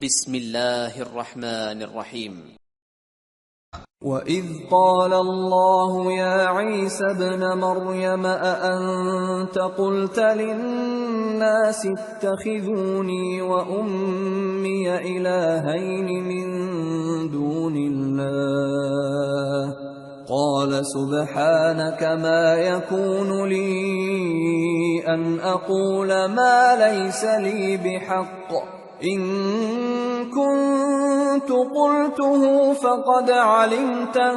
बिस्मिल्लाहिर्रहमानिर्रहीम। وَإِذْ قَالَ اللَّهُ يَا عِيسَى ابْنَ مَرْيَمَ أَأَنْتَ قُلْتَ لِلنَّاسِ اتَّخِذُونِي وَأُمِّيَ إِلَٰهَيْنِ مِن دُونِ اللَّهِ قَالَ سُبْحَانَكَ مَا يَكُونُ لِي أَنْ أَقُولَ مَا لَيْسَ لِي بِحَقٍّ إِن كُنتُ قُلْتُهُ فَقَدْ عَلِمْتَهُ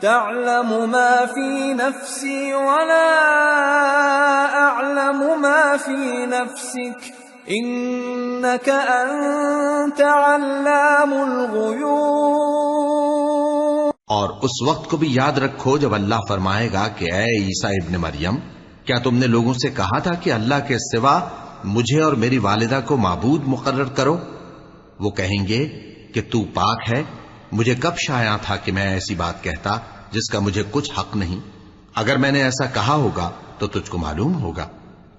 تَعْلَمُ مَا فِي نَفْسِي وَلَا أَعْلَمُ مَا فِي نَفْسِكَ إِنَّكَ أَنْتَ عَلَّامُ الْغُيُوبِ। और उस वक्त को भी याद रखो जब अल्लाह फरमाएगा कि ऐ ईसा इब्न मरियम, क्या तुमने लोगों से कहा था कि अल्लाह के सिवा मुझे और मेरी वालिदा को माबूद मुकर्रर करो? वो कहेंगे कि तू पाक है, मुझे कब शाया था कि मैं ऐसी बात कहता जिसका मुझे कुछ हक नहीं। अगर मैंने ऐसा कहा होगा तो तुझको मालूम होगा,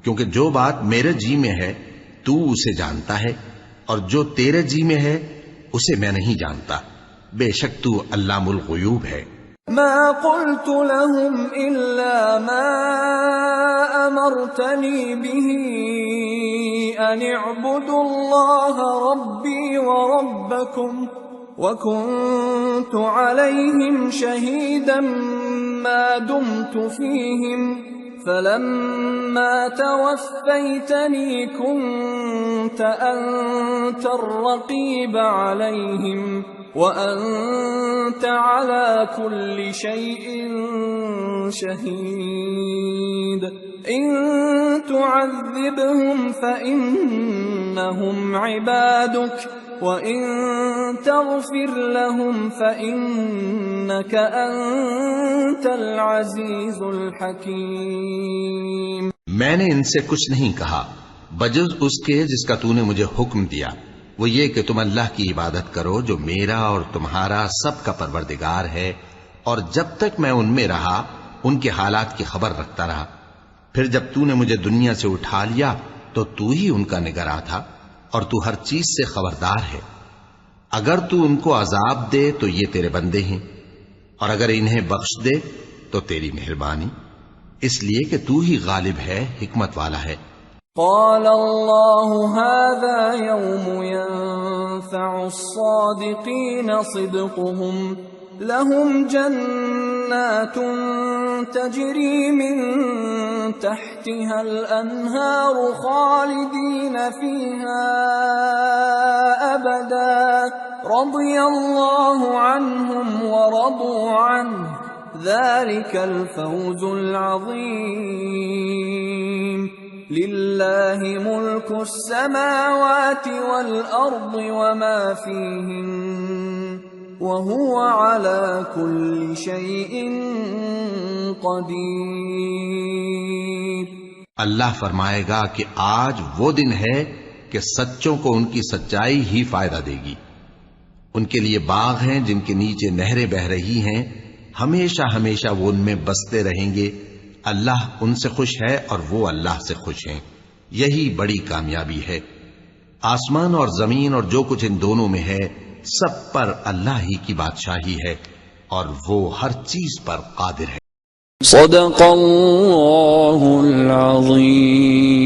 क्योंकि जो बात मेरे जी में है तू उसे जानता है, और जो तेरे जी में है उसे मैं नहीं जानता। बेशक तू अल्लामुल गुयूब है। मा क़ुल्तु लहुम इल्ला मा अमरतनी बिही अन इअ्बुदुल्लाह रब्बी व रब्बकुम व कुन्तु अलैहिम शहीदन मा दुमतु फीहिम फलम्मा तवफ़्फ़यतनी कुन्त अंतर रक़ीब अलैहिम वअन्त अला कुल्लि शैइन शहीद इन तुअज़्ज़िबहुम फ़इन्नहुम इबादुक व इन तग़फ़िर लहुम फ़इन्नक अंतल अज़ीज़ुल हकीम। मैंने इनसे कुछ नहीं कहा बजुज़ उसके जिसका तूने मुझे हुक्म दिया, वो ये कि तुम अल्लाह की इबादत करो जो मेरा और तुम्हारा सबका परवरदिगार है। और जब तक मैं उनमें रहा उनके हालात की खबर रखता रहा। फिर जब तूने मुझे दुनिया से उठा लिया तो तू ही उनका निगरां था, और तू हर चीज से खबरदार है। अगर तू उनको अजाब दे तो ये तेरे बंदे हैं, और अगर इन्हें बख्श दे तो तेरी मेहरबानी, इसलिए कि तू ही गालिब है, हिकमत वाला है। قال الله هذا يوم ينفع الصادقين صدقهم لهم جنات تجري من تحتها الأنهار خالدين فيها أبدا رضي الله عنهم ورضوا عنه ذلك الفوز العظيم لله ملك السماوات والأرض وما فيهن وهو على كل شيء قديर। अल्लाह फरमाएगा कि आज वो दिन है कि सच्चों को उनकी सच्चाई ही फायदा देगी। उनके लिए बाग हैं जिनके नीचे नहरें बह रही हैं, हमेशा हमेशा वो उनमें बसते रहेंगे। अल्लाह उनसे खुश है और वो अल्लाह से खुश हैं। यही बड़ी कामयाबी है। आसमान और जमीन और जो कुछ इन दोनों में है सब पर अल्लाह ही की बादशाही है, और वो हर चीज पर कादिर है। सदक़ल्लाहुल अज़ीम।